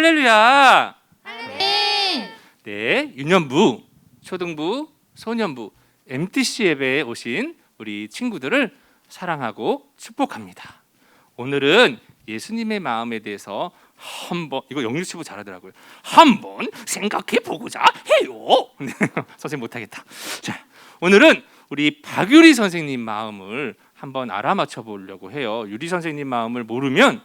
할렐루야. 아멘. 네, 유년부, 초등부, 소년부, MTC 예배에 오신 우리 친구들을 사랑하고 축복합니다. 오늘은 예수님의 마음에 대해서 한번, 이거 영유치부 잘하더라고요. 한번 생각해 보고자 해요. 선생님 못하겠다. 자, 오늘은 우리 박유리 선생님 마음을 한번 알아맞혀 보려고 해요. 유리 선생님 마음을 모르면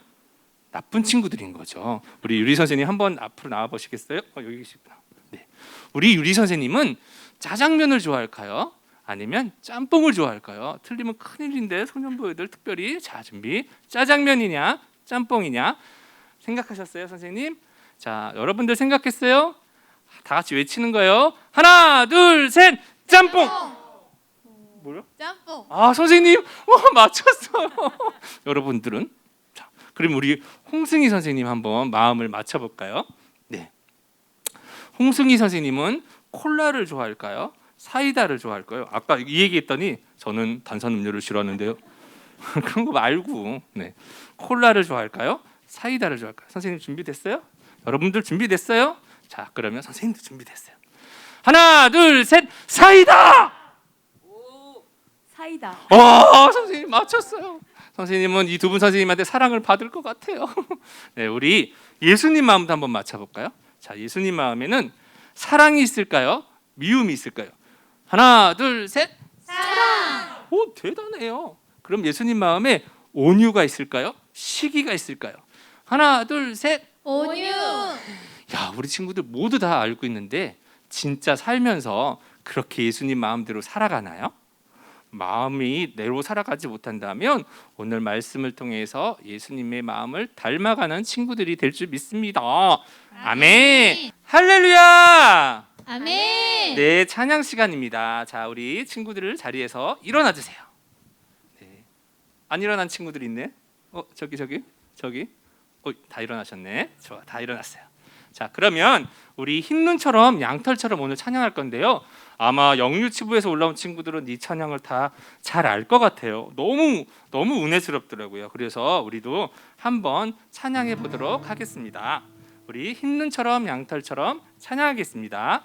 나쁜 친구들인 거죠. 우리 유리 선생님 한번 앞으로 나와 보시겠어요? 여기 계시구나. 네. 우리 유리 선생님은 짜장면을 좋아할까요? 아니면 짬뽕을 좋아할까요? 틀리면 큰일인데 소년부 애들 특별히. 자, 준비. 짜장면이냐 짬뽕이냐 생각하셨어요, 선생님? 자, 여러분들 생각했어요? 다 같이 외치는 거예요. 하나, 둘, 셋. 짬뽕. 뭐요? 짬뽕. 아, 선생님, 맞췄어요. 여러분들은? 자, 그럼 우리 홍승희 선생님 한번 마음을 맞춰볼까요? 네. 홍승희 선생님은 콜라를 좋아할까요? 사이다를 좋아할까요? 아까 이 얘기했더니 저는 탄산음료를 싫어하는데요. 그런 거 말고, 네. 콜라를 좋아할까요? 사이다를 좋아할까요? 선생님 준비됐어요? 여러분들 준비됐어요? 자, 그러면 선생님도 준비됐어요. 하나, 둘, 셋. 사이다! 사이다. 선생님 맞췄어요. 선생님은 이 두 분 선생님한테 사랑을 받을 것 같아요. 네, 우리 예수님 마음도 한번 맞춰볼까요? 자, 예수님 마음에는 사랑이 있을까요? 미움이 있을까요? 하나, 둘, 셋. 사랑. 오, 대단해요. 그럼 예수님 마음에 온유가 있을까요? 시기가 있을까요? 하나, 둘, 셋. 온유. 야, 우리 친구들 모두 다 알고 있는데 진짜 살면서 그렇게 예수님 마음대로 살아가나요? 마음이 내로 살아가지 못한다면 오늘 말씀을 통해서 예수님의 마음을 닮아가는 친구들이 될 줄 믿습니다. 아멘. 할렐루야. 아멘. 네, 찬양 시간입니다. 자, 우리 친구들 자리에서 일어나 주세요. 네. 안 일어난 친구들 있네. 저기. 다 일어나셨네. 좋아, 다 일어났어요. 자, 그러면 우리 흰눈처럼 양털처럼 오늘 찬양할 건데요. 아마 영유치부에서 올라온 친구들은 이 찬양을 다 잘 알 것 같아요. 너무 은혜스럽더라고요. 그래서 우리도 한번 찬양해 보도록 하겠습니다. 우리 흰눈처럼 양털처럼 찬양하겠습니다.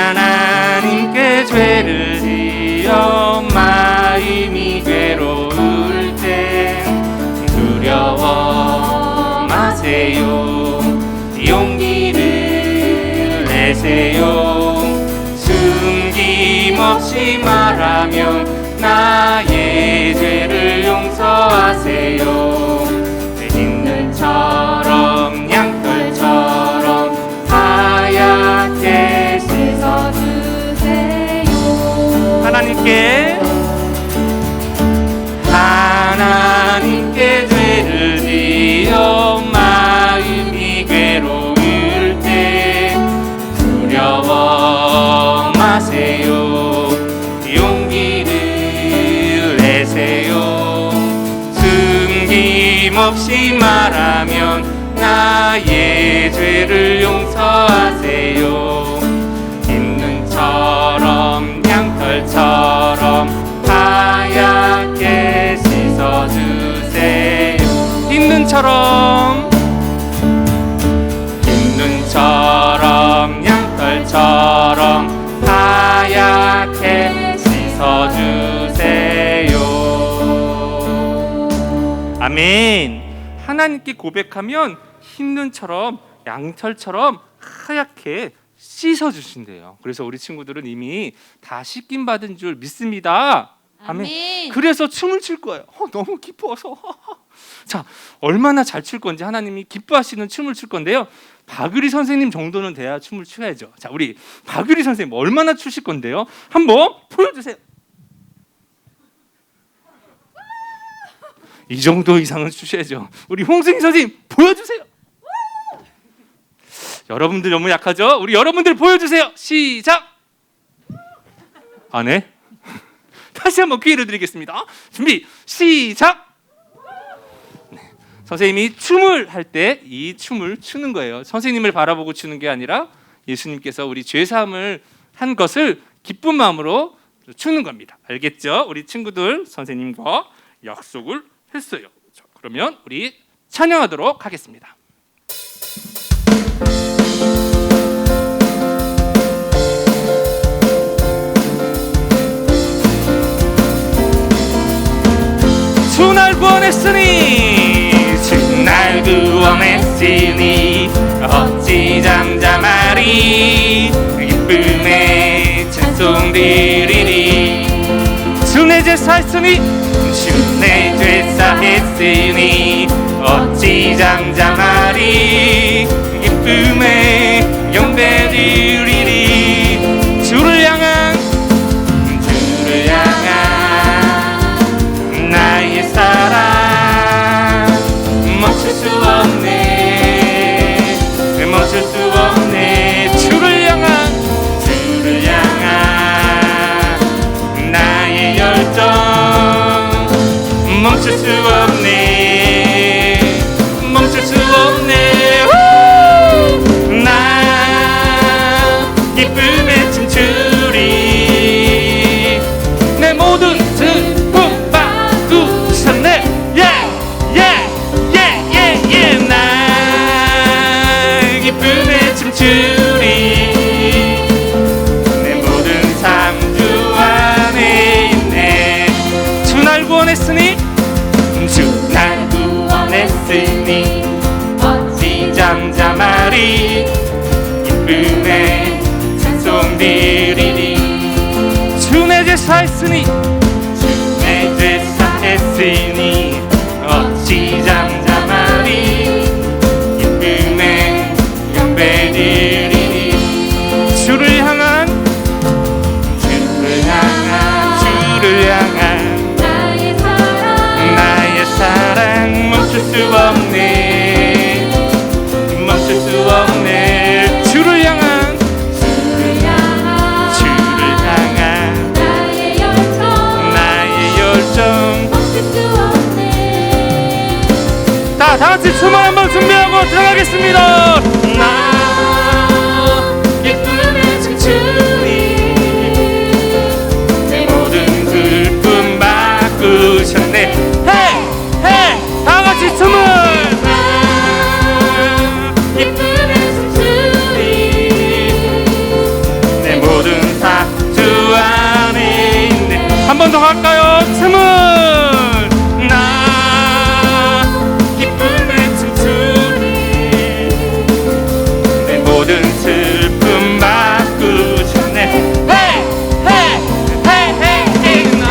하나님께 죄를 지어 마음이 괴로울 때 두려워 마세요. 용기를 내세요. 숨김없이 말하면 나의 죄를 용서하세요. 있는 처럼 양털처럼 하얗게 씻어주세요. 하나님께 죄를 지어 마음이 괴로울 때 두려워 마세요. 용기를 내세요. 숨김없이 말하면 나의 죄를 용서하세요. 흰눈처럼 양털처럼 하얗게 씻어주세요. 흰눈처럼 양털처럼 하얗게 씻어주세요. 아멘. 하나님께 고백하면 흰눈처럼 양털처럼 하얗게 씻어주신대요. 그래서 우리 친구들은 이미 다 씻김 받은 줄 믿습니다. 아멘. 그래서 춤을 출 거예요. 너무 기뻐서. 자, 얼마나 잘 출 건지 하나님이 기뻐하시는 춤을 출 건데요. 박유리 선생님 정도는 돼야 춤을 춰야죠. 자, 우리 박유리 선생님 얼마나 추실 건데요? 한번 보여주세요. 이 정도 이상은 추셔야죠. 우리 홍승희 선생님 보여주세요. 여러분들 너무 약하죠? 우리 여러분들 보여주세요. 시작. 안 해? 다시 한번 기회를 드리겠습니다. 준비 시작. 네. 선생님이 춤을 할 때 이 춤을 추는 거예요. 선생님을 바라보고 추는 게 아니라 예수님께서 우리 죄 사함을 한 것을 기쁜 마음으로 주는 겁니다. 알겠죠? 우리 친구들 선생님과 약속을 했어요. 자, 그러면 우리 찬양하도록 하겠습니다. 주 날 구원했으니 주 날 구원했으니 어찌 잠잠하리 기쁨의 찬송 드리리 주 내 죄 사했으니 주 내 죄 사했으니 어찌 잠잠하리 기쁨의 영배 드리리 주를 향한 나의 사랑 멈출 수 없네 멈출 수 없네 주를 향한 나의 열정 멈출 수 없네 멈출 수 없네 나 기쁨에 춤추리 내 모든 슬픔 바꾸셨네 나 기쁨에 춤추리 내 모든 삶 주 안에 있네 주 날 구원했으니 주 날 구원했으니 어찌 잠잠하리 기쁨에 찬송 드리리 주 내 죄 사했으니 주 내 죄 사했으니 어찌 잠잠하리 기쁨에 영배 드리리 주를 향한 나의 사랑 멈출 수 없네 멈출 수 없네 주를 향한 나의 열정 멈출 수 없네 다 같이 춤을 한번 준비하고 들어가겠습니다. 나 기쁨에 춤추리 내 모든 슬픔 바꾸셨네 헤이 다 같이 춤을 나 기쁨에 춤추리 내 모든 사주 안에 있네 한 번 더 갈까요? 춤을 나 기쁨에 춤추리 내 모든 슬픔 바꾸셨네 헤이 나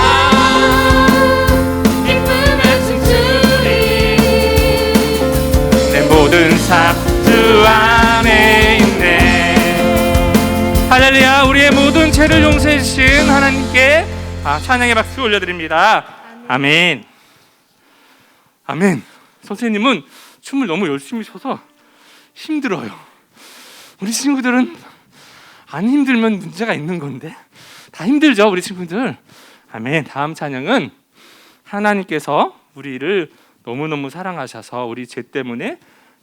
기쁨에 춤추리 내 모든 사주 안에 있네 할렐루야 우리의 모든 죄를 용서해 주신 하나님께 찬양의 박수 올려드립니다. 아멘. 아멘. 선생님은 춤을 너무 열심히 춰서 힘들어요. 우리 친구들은 안 힘들면 문제가 있는 건데 다 힘들죠 우리 친구들. 아멘. 다음 찬양은 하나님께서 우리를 너무너무 사랑하셔서 우리 죄 때문에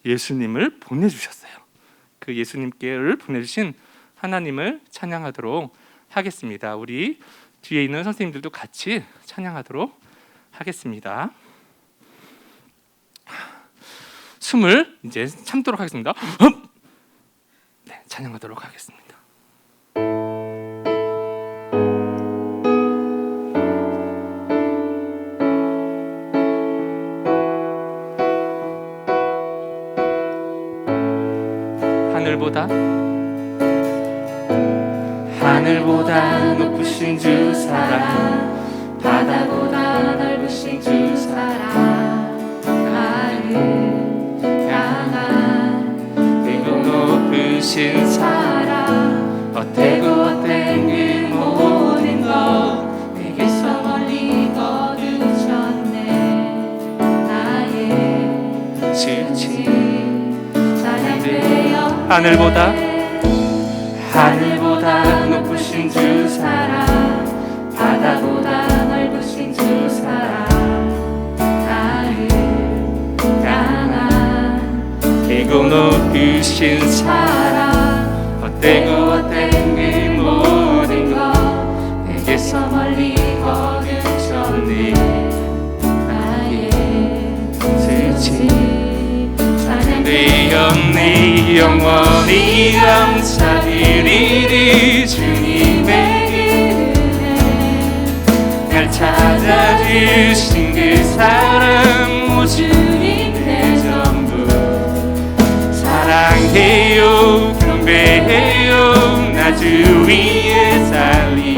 예수님을 보내주셨어요. 그 예수님께를 보내주신 하나님을 찬양하도록 하겠습니다. 우리 뒤에 있는 선생님들도 같이 찬양하도록 하겠습니다. 숨을 이제 참도록 하겠습니다. 네, 찬양하도록 하겠습니다. 하늘보다 높으신 주 사랑 바다보다 넓으신 주 사랑 나를 향한 그리고 높으신 사랑 어때고 헛된 그 모든 것 내게서 멀리 거두셨네 나의 지치 찬양되어 하늘보다 높으신 주 사랑 바다보다 넓으신 주 사랑 나를 향한 그리고 높으신 사랑 떼고 헛된 그 모든 것 내게서 멀리 거두셨네. 나의 수치 찬양되어 내 영원히 감사드리리. 주님의 날 찾아주신 그 사랑 오 주님 내 전부 사랑해요 경배해요. 나 주 위에 살리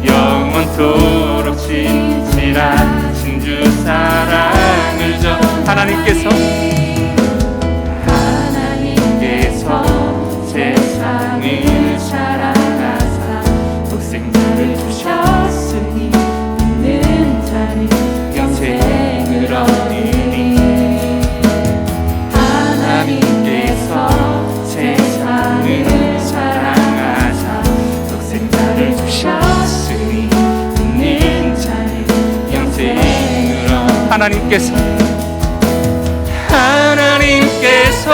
영원토록 진실하신 주 사랑을 전 하나님께서 세상을 사랑하사 독생자를 주셨으니 믿는 자는 영생을 얻으리. 하나님께서 세상을 사랑하사 독생자를 주셨으니 믿는 자는 영생을 얻으리. 하나님께서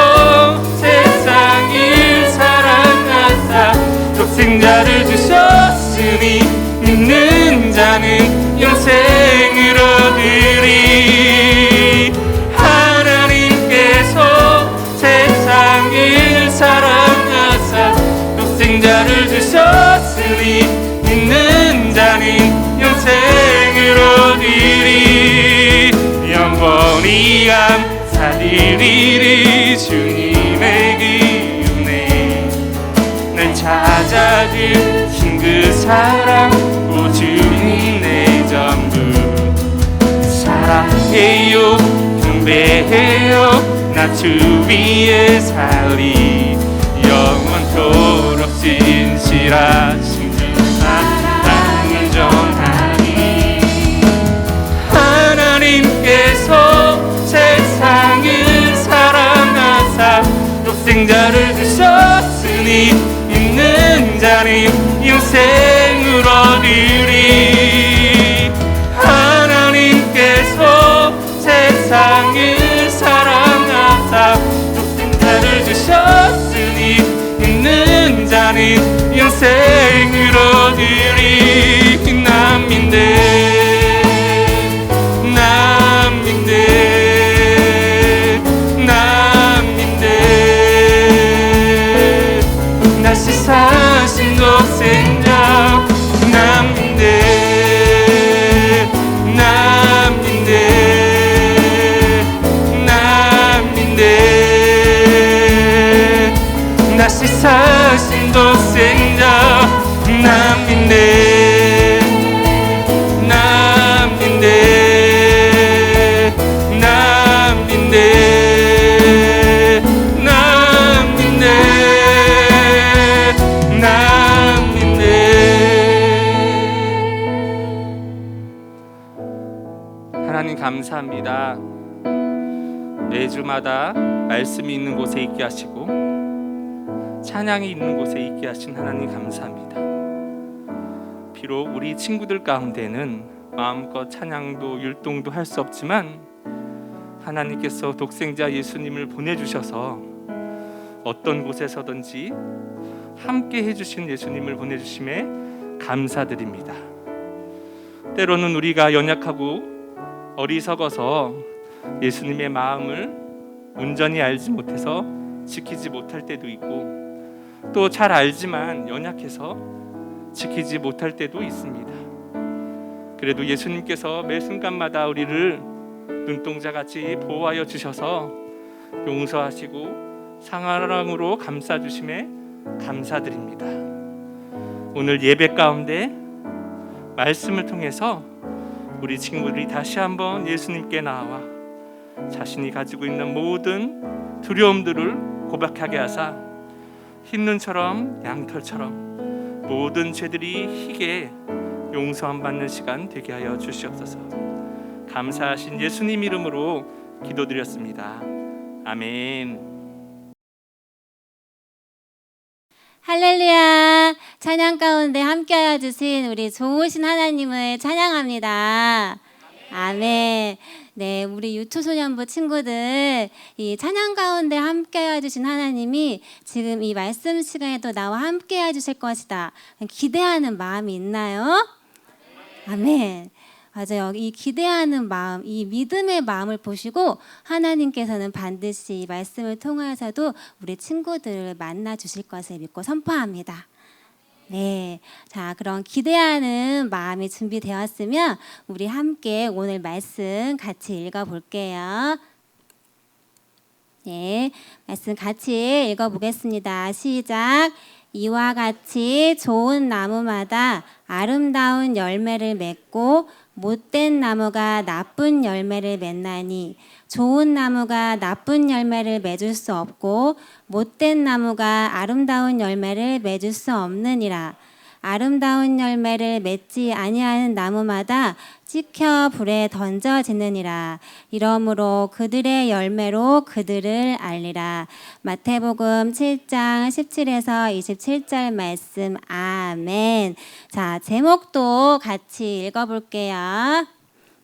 세상을 사랑하사 독생자를 주셨으니 믿는 자는 영생을 얻으리. 하나님께서 세상을 사랑하사 독생자를 주셨으니 믿는 자는 영생을 얻으리. 영원히 감사드리리. 주님의 그 은혜 날 찾아주신 그 사랑 오 주님 내 전부 사랑해요 경배해요. 나 주 위에 살리 영원토록 진실하신 주 사랑을 전하리. 하나님께서 세상을 사랑하사 독생자를 주셨으니 믿는 자는 영생을 얻으리. 하나님께서 세상을 사랑하사 독생자를 주셨으니 믿는 자는 영생을 얻으리. 다시 사신 독생자 다시 사신 독생자 하나님 감사합니다. 매주마다 말씀이 있는 곳에 있게 하시고 찬양이 있는 곳에 있게 하신 하나님 감사합니다. 비록 우리 친구들 가운데는 마음껏 찬양도 율동도 할 수 없지만 하나님께서 독생자 예수님을 보내주셔서 어떤 곳에서든지 함께 해주신 예수님을 보내주심에 감사드립니다. 때로는 우리가 연약하고 어리석어서 예수님의 마음을 온전히 알지 못해서 지키지 못할 때도 있고 또 잘 알지만 연약해서 지키지 못할 때도 있습니다. 그래도 예수님께서 매 순간마다 우리를 눈동자같이 보호하여 주셔서 용서하시고 사랑으로 감싸주심에 감사드립니다. 오늘 예배 가운데 말씀을 통해서 우리 친구들이 다시 한번 예수님께 나와 자신이 가지고 있는 모든 두려움들을 고백하게 하사 흰눈처럼 양털처럼 모든 죄들이 희게 용서함 받는 시간 되게 하여 주시옵소서. 감사하신 예수님 이름으로 기도드렸습니다. 아멘. 할렐루야. 찬양 가운데 함께하여 주신 우리 좋으신 하나님을 찬양합니다. 아멘. 네, 우리 유초소년부 친구들 이 찬양 가운데 함께 해주신 하나님이 지금 이 말씀 시간에도 나와 함께 해주실 것이다. 기대하는 마음이 있나요? 아멘. 맞아요. 이 기대하는 마음, 이 믿음의 마음을 보시고 하나님께서는 반드시 이 말씀을 통해서도 우리 친구들을 만나 주실 것을 믿고 선포합니다. 네. 자, 그럼 기대하는 마음이 준비되었으면 우리 함께 오늘 말씀 같이 읽어 볼게요. 네. 말씀 같이 읽어 보겠습니다. 시작. 이와 같이 좋은 나무마다 아름다운 열매를 맺고 못된 나무가 나쁜 열매를 맺나니 좋은 나무가 나쁜 열매를 맺을 수 없고 못된 나무가 아름다운 열매를 맺을 수 없느니라. 아름다운 열매를 맺지 아니하는 나무마다 찍혀 불에 던져지느니라. 이러므로 그들의 열매로 그들을 알리라. 마태복음 7장 17에서 27절 말씀. 아멘. 자, 제목도 같이 읽어볼게요.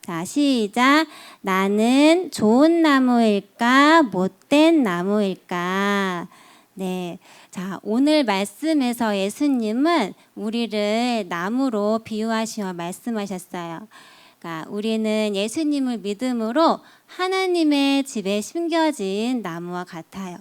자, 시작. 나는 좋은 나무일까 못된 나무일까? 네. 자, 오늘 말씀에서 예수님은 우리를 나무로 비유하시며 말씀하셨어요. 그러니까 우리는 예수님을 믿음으로 하나님의 집에 심겨진 나무와 같아요.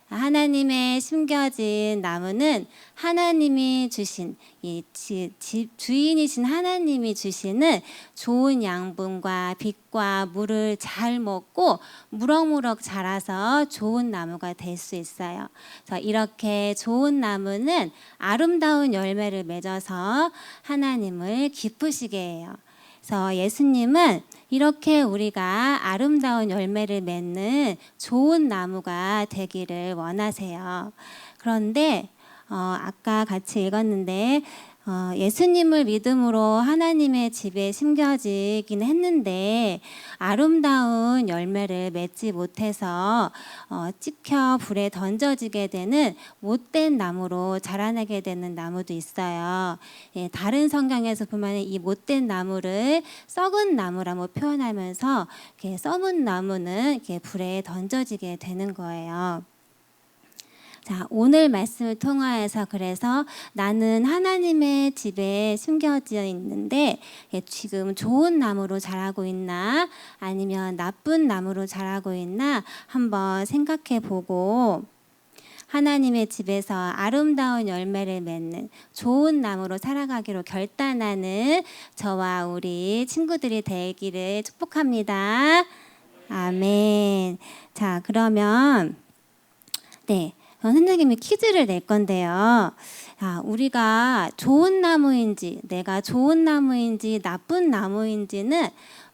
하나님의 심겨진 나무는 하나님이 주신 이 집 주인이신 하나님이 주시는 좋은 양분과 빛과 물을 잘 먹고 무럭무럭 자라서 좋은 나무가 될 수 있어요. 그래서 이렇게 좋은 나무는 아름다운 열매를 맺어서 하나님을 기쁘시게 해요. 그래서 예수님은 이렇게 우리가 아름다운 열매를 맺는 좋은 나무가 되기를 원하세요. 그런데 아까 같이 읽었는데 예수님을 믿음으로 하나님의 집에 심겨지긴 했는데 아름다운 열매를 맺지 못해서 찍혀 불에 던져지게 되는 못된 나무로 자라나게 되는 나무도 있어요. 예, 다른 성경에서 보면 이 못된 나무를 썩은 나무라고 표현하면서 이렇게 썩은 나무는 이렇게 불에 던져지게 되는 거예요. 자, 오늘 말씀을 통하여서 그래서 나는 하나님의 집에 심겨져 있는데 지금 좋은 나무로 자라고 있나 아니면 나쁜 나무로 자라고 있나 한번 생각해 보고 하나님의 집에서 아름다운 열매를 맺는 좋은 나무로 살아가기로 결단하는 저와 우리 친구들이 되기를 축복합니다. 아멘. 자, 그러면 네. 선생님이 퀴즈를 낼 건데요. 우리가 좋은 나무인지, 내가 좋은 나무인지, 나쁜 나무인지는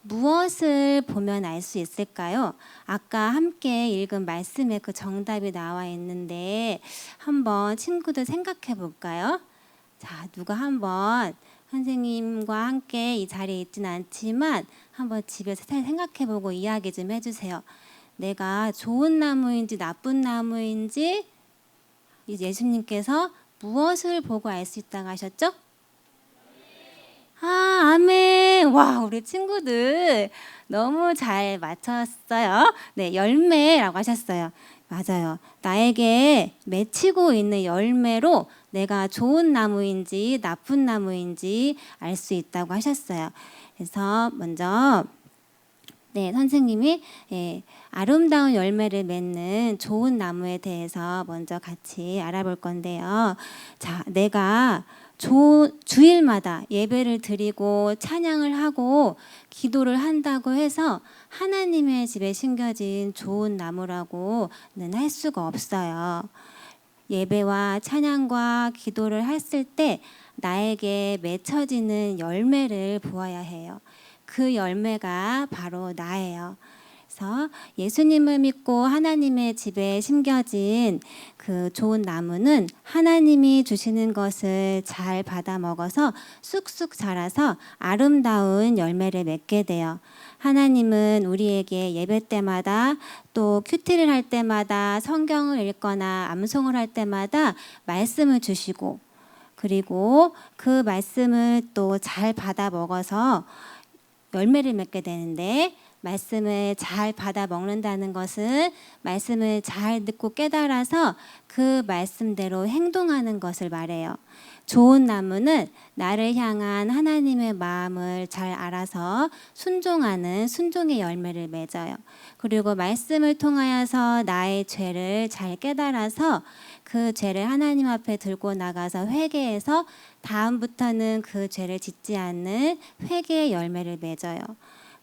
무엇을 보면 알 수 있을까요? 아까 함께 읽은 말씀에 그 정답이 나와 있는데 한번 친구들 생각해 볼까요? 자, 누가 한번 선생님과 함께 이 자리에 있지는 않지만 한번 집에서 잘 생각해 보고 이야기 좀 해주세요. 내가 좋은 나무인지 나쁜 나무인지 예수님께서 무엇을 보고 알 수 있다고 하셨죠? 아멘. 와, 우리 친구들 너무 잘 맞췄어요. 네, 열매라고 하셨어요. 맞아요. 나에게 맺히고 있는 열매로 내가 좋은 나무인지 나쁜 나무인지 알 수 있다고 하셨어요. 그래서 먼저 네, 선생님이 아름다운 열매를 맺는 좋은 나무에 대해서 먼저 같이 알아볼 건데요. 자, 내가 주일마다 예배를 드리고 찬양을 하고 기도를 한다고 해서 하나님의 집에 심겨진 좋은 나무라고는 할 수가 없어요. 예배와 찬양과 기도를 했을 때 나에게 맺혀지는 열매를 보아야 해요. 그 열매가 바로 나예요. 그래서 예수님을 믿고 하나님의 집에 심겨진 그 좋은 나무는 하나님이 주시는 것을 잘 받아 먹어서 쑥쑥 자라서 아름다운 열매를 맺게 돼요. 하나님은 우리에게 예배 때마다 또 큐티를 할 때마다 성경을 읽거나 암송을 할 때마다 말씀을 주시고 그리고 그 말씀을 또 잘 받아 먹어서 열매를 맺게 되는데 말씀을 잘 받아 먹는다는 것은 말씀을 잘 듣고 깨달아서 그 말씀대로 행동하는 것을 말해요. 좋은 나무는 나를 향한 하나님의 마음을 잘 알아서 순종하는 순종의 열매를 맺어요. 그리고 말씀을 통하여서 나의 죄를 잘 깨달아서 그 죄를 하나님 앞에 들고 나가서 회개해서 다음부터는 그 죄를 짓지 않는 회개의 열매를 맺어요.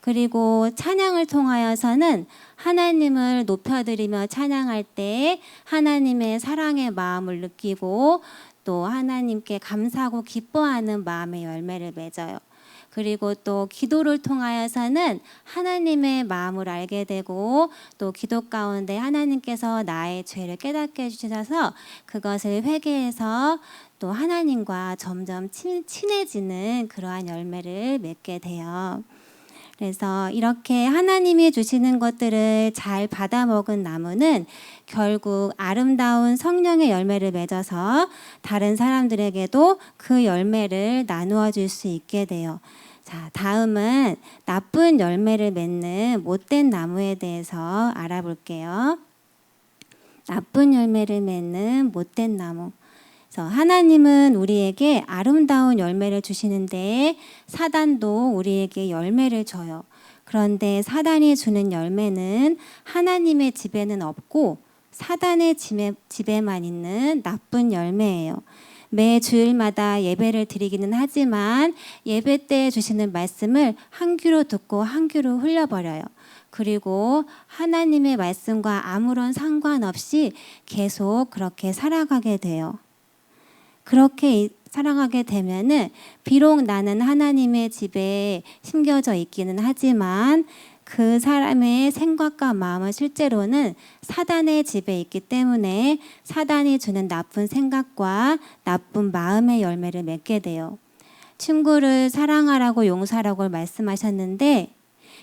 그리고 찬양을 통하여서는 하나님을 높여드리며 찬양할 때 하나님의 사랑의 마음을 느끼고 또 하나님께 감사하고 기뻐하는 마음의 열매를 맺어요. 그리고 또 기도를 통하여서는 하나님의 마음을 알게 되고 또 기도 가운데 하나님께서 나의 죄를 깨닫게 해주셔서 그것을 회개해서 또 하나님과 점점 친해지는 그러한 열매를 맺게 돼요. 그래서 이렇게 하나님이 주시는 것들을 잘 받아 먹은 나무는 결국 아름다운 성령의 열매를 맺어서 다른 사람들에게도 그 열매를 나누어 줄 수 있게 돼요. 자, 다음은 나쁜 열매를 맺는 못된 나무에 대해서 알아볼게요. 나쁜 열매를 맺는 못된 나무. 그래서 하나님은 우리에게 아름다운 열매를 주시는데 사단도 우리에게 열매를 줘요. 그런데 사단이 주는 열매는 하나님의 집에는 없고 사단의 집에만 있는 나쁜 열매예요. 매 주일마다 예배를 드리기는 하지만 예배 때 주시는 말씀을 한 귀로 듣고 한 귀로 흘려버려요. 그리고 하나님의 말씀과 아무런 상관없이 계속 그렇게 살아가게 돼요. 그렇게 살아가게 되면은 비록 나는 하나님의 집에 심겨져 있기는 하지만 그 사람의 생각과 마음은 실제로는 사단의 집에 있기 때문에 사단이 주는 나쁜 생각과 나쁜 마음의 열매를 맺게 돼요. 친구를 사랑하라고 용서하라고 말씀하셨는데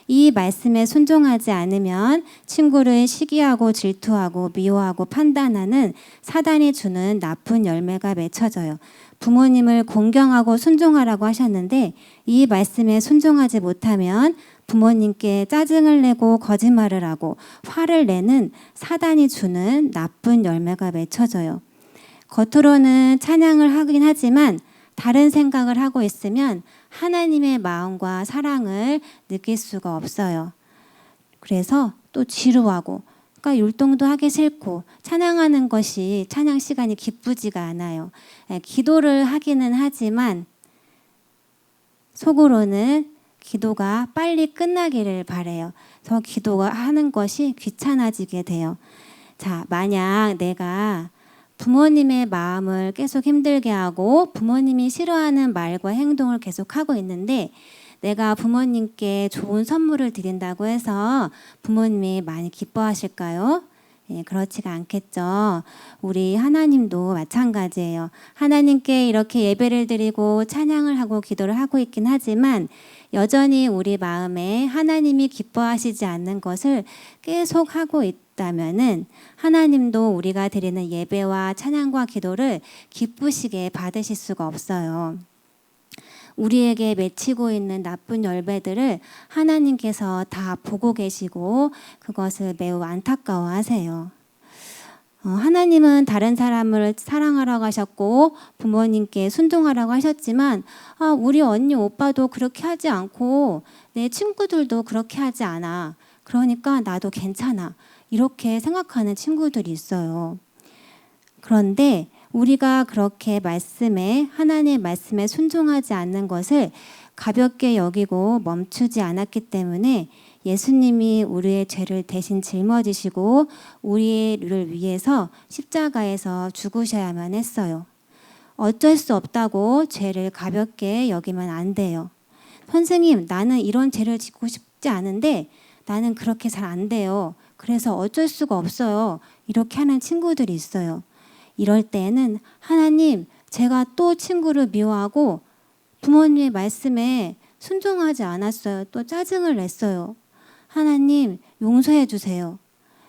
이 말씀에 순종하지 않으면 친구를 시기하고 질투하고 미워하고 판단하는 사단이 주는 나쁜 열매가 맺혀져요. 부모님을 공경하고 순종하라고 하셨는데 이 말씀에 순종하지 못하면 부모님께 짜증을 내고 거짓말을 하고 화를 내는 사단이 주는 나쁜 열매가 맺혀져요. 겉으로는 찬양을 하긴 하지만 다른 생각을 하고 있으면 하나님의 마음과 사랑을 느낄 수가 없어요. 그래서 또 지루하고 그러니까 율동도 하기 싫고 찬양하는 것이 찬양 시간이 기쁘지가 않아요. 기도를 하기는 하지만 속으로는 기도가 빨리 끝나기를 바라요. 저 기도가 하는 것이 귀찮아지게 돼요. 자, 만약 내가 부모님의 마음을 계속 힘들게 하고 부모님이 싫어하는 말과 행동을 계속 하고 있는데 내가 부모님께 좋은 선물을 드린다고 해서 부모님이 많이 기뻐하실까요? 예, 그렇지가 않겠죠. 우리 하나님도 마찬가지예요. 하나님께 이렇게 예배를 드리고 찬양을 하고 기도를 하고 있긴 하지만 여전히 우리 마음에 하나님이 기뻐하시지 않는 것을 계속 하고 있다면은 하나님도 우리가 드리는 예배와 찬양과 기도를 기쁘시게 받으실 수가 없어요. 우리에게 맺히고 있는 나쁜 열매들을 하나님께서 다 보고 계시고 그것을 매우 안타까워하세요. 하나님은 다른 사람을 사랑하라고 하셨고 부모님께 순종하라고 하셨지만 우리 언니 오빠도 그렇게 하지 않고 내 친구들도 그렇게 하지 않아. 그러니까 나도 괜찮아. 이렇게 생각하는 친구들이 있어요. 그런데 우리가 그렇게 하나님의 말씀에 순종하지 않는 것을 가볍게 여기고 멈추지 않았기 때문에 예수님이 우리의 죄를 대신 짊어지시고 우리를 위해서 십자가에서 죽으셔야만 했어요. 어쩔 수 없다고 죄를 가볍게 여기면 안 돼요. 선생님, 나는 이런 죄를 짓고 싶지 않은데 나는 그렇게 잘 안 돼요. 그래서 어쩔 수가 없어요. 이렇게 하는 친구들이 있어요. 이럴 때에는 하나님, 제가 또 친구를 미워하고 부모님의 말씀에 순종하지 않았어요. 또 짜증을 냈어요. 하나님, 용서해 주세요.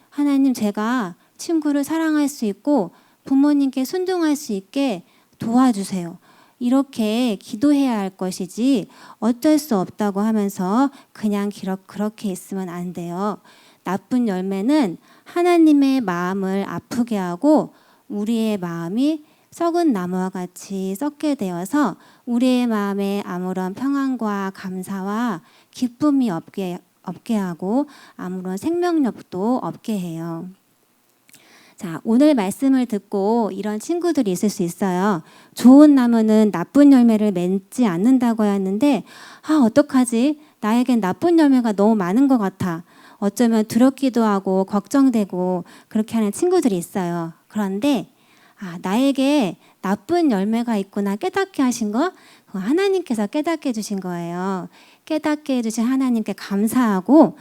하나님, 제가 친구를 사랑할 수 있고 부모님께 순종할 수 있게 도와주세요. 이렇게 기도해야 할 것이지 어쩔 수 없다고 하면서 그냥 그렇게 있으면 안 돼요. 나쁜 열매는 하나님의 마음을 아프게 하고 우리의 마음이 썩은 나무와 같이 썩게 되어서 우리의 마음에 아무런 평안과 감사와 기쁨이 없게 하고 아무런 생명력도 없게 해요. 자, 오늘 말씀을 듣고 이런 친구들이 있을 수 있어요. 좋은 나무는 나쁜 열매를 맺지 않는다고 하는데 어떡하지? 나에겐 나쁜 열매가 너무 많은 것 같아. 어쩌면 두렵기도 하고 걱정되고 그렇게 하는 친구들이 있어요. 그런데 나에게 나쁜 열매가 있구나 깨닫게 하신 거 하나님께서 깨닫게 해주신 거예요. 깨닫게 해주신 하나님께 감사하고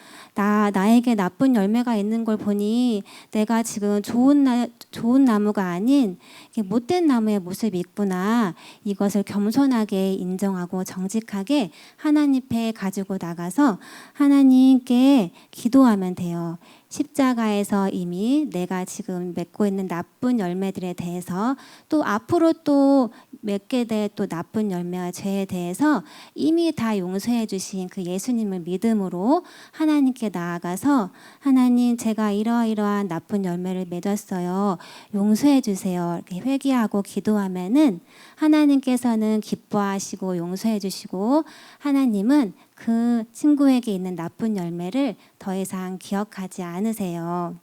나에게 나쁜 열매가 있는 걸 보니 내가 지금 좋은 나무가 아닌 못된 나무의 모습이 있구나. 이것을 겸손하게 인정하고 정직하게 하나님 앞에 가지고 나가서 하나님께 기도하면 돼요. 십자가에서 이미 내가 지금 맺고 있는 나쁜 열매들에 대해서 또 앞으로 또 맺게 될 또 나쁜 열매와 죄에 대해서 이미 다 용서해 주신 그 예수님을 믿음으로 하나님께 나아가서 하나님 제가 이러이러한 나쁜 열매를 맺었어요. 용서해 주세요. 이렇게 회개하고 기도하면은 하나님께서는 기뻐하시고 용서해 주시고 하나님은 그 친구에게 있는 나쁜 열매를 더 이상 기억하지 않으세요.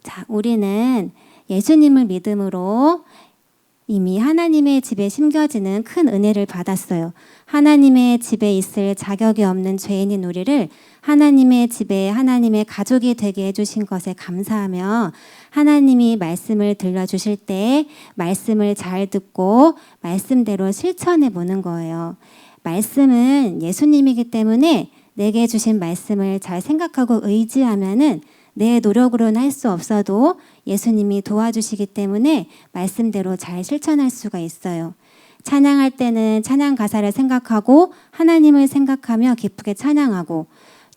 자, 우리는 예수님을 믿음으로 이미 하나님의 집에 심겨지는 큰 은혜를 받았어요. 하나님의 집에 있을 자격이 없는 죄인인 우리를 하나님의 집에 하나님의 가족이 되게 해주신 것에 감사하며 하나님이 말씀을 들려주실 때 말씀을 잘 듣고 말씀대로 실천해 보는 거예요. 말씀은 예수님이기 때문에 내게 주신 말씀을 잘 생각하고 의지하면은 내 노력으로는 할 수 없어도 예수님이 도와주시기 때문에 말씀대로 잘 실천할 수가 있어요. 찬양할 때는 찬양 가사를 생각하고 하나님을 생각하며 기쁘게 찬양하고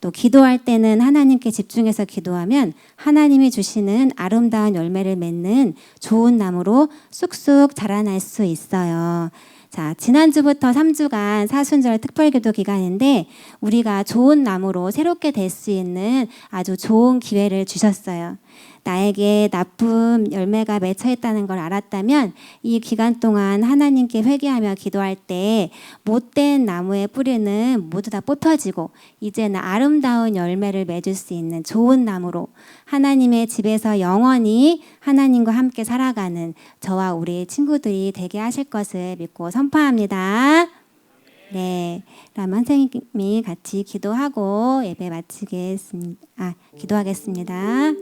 또 기도할 때는 하나님께 집중해서 기도하면 하나님이 주시는 아름다운 열매를 맺는 좋은 나무로 쑥쑥 자라날 수 있어요. 자, 지난주부터 3주간 사순절 특별기도 기간인데 우리가 좋은 나무로 새롭게 될 수 있는 아주 좋은 기회를 주셨어요. 나에게 나쁜 열매가 맺혀 있다는 걸 알았다면 이 기간 동안 하나님께 회개하며 기도할 때 못된 나무의 뿌리는 모두 다 뽑혀지고 이제는 아름다운 열매를 맺을 수 있는 좋은 나무로 하나님의 집에서 영원히 하나님과 함께 살아가는 저와 우리 친구들이 되게 하실 것을 믿고 선포합니다. 네, 그럼 선생님이 같이 기도하고 예배 마치겠습니다. 기도하겠습니다.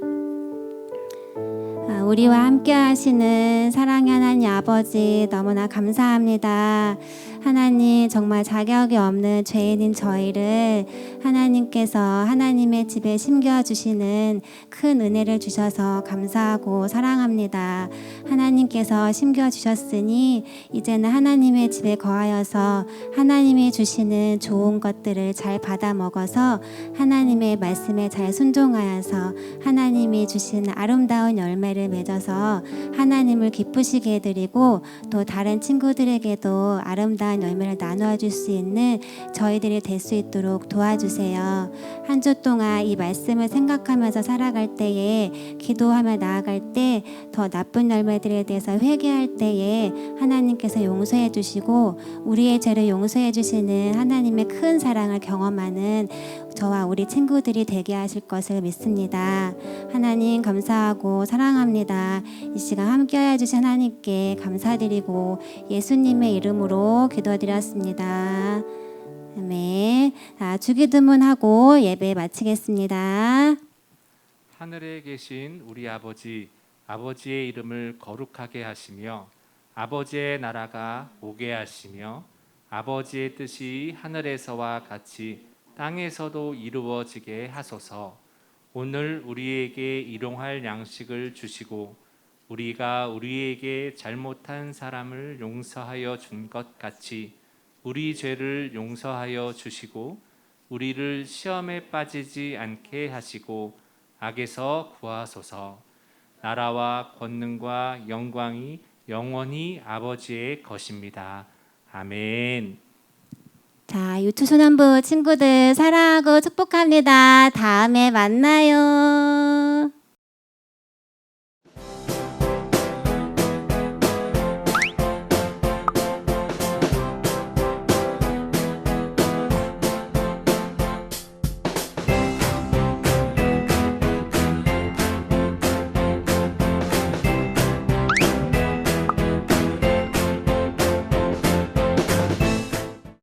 우리와 함께 하시는 사랑의 하나님 아버지 너무나 감사합니다. 하나님 정말 자격이 없는 죄인인 저희를 하나님께서 하나님의 집에 심겨주시는 큰 은혜를 주셔서 감사하고 사랑합니다. 하나님께서 심겨주셨으니 이제는 하나님의 집에 거하여서 하나님이 주시는 좋은 것들을 잘 받아 먹어서 하나님의 말씀에 잘 순종하여서 하나님이 주시는 아름다운 열매를 맺어서 하나님을 기쁘시게 해드리고 또 다른 친구들에게도 아름다운 열매를 나누어 줄 수 있는 저희들이 될 수 있도록 도와주세요. 한 주 동안 이 말씀을 생각하면서 살아갈 때에 기도하며 나아갈 때 더 나쁜 열매들에 대해서 회개할 때에 하나님께서 용서해 주시고 우리의 죄를 용서해 주시는 하나님의 큰 사랑을 경험하는 저와 우리 친구들이 되게 하실 것을 믿습니다. 하나님 감사하고 사랑합니다. 이 시간 함께하여 주신 하나님께 감사드리고 예수님의 이름으로 기도드렸습니다. 아멘. 주기도문하고 예배 마치겠습니다. 하늘에 계신 우리 아버지, 아버지의 이름을 거룩하게 하시며 아버지의 나라가 오게 하시며 아버지의 뜻이 하늘에서와 같이 땅에서도 이루어지게 하소서. 오늘 우리에게 일용할 양식을 주시고 우리가 우리에게 잘못한 사람을 용서하여 준 것 같이 우리 죄를 용서하여 주시고 우리를 시험에 빠지지 않게 하시고 악에서 구하소서. 나라와 권능과 영광이 영원히 아버지의 것입니다. 아멘. 자, 유투소년부 친구들 사랑하고 축복합니다. 다음에 만나요.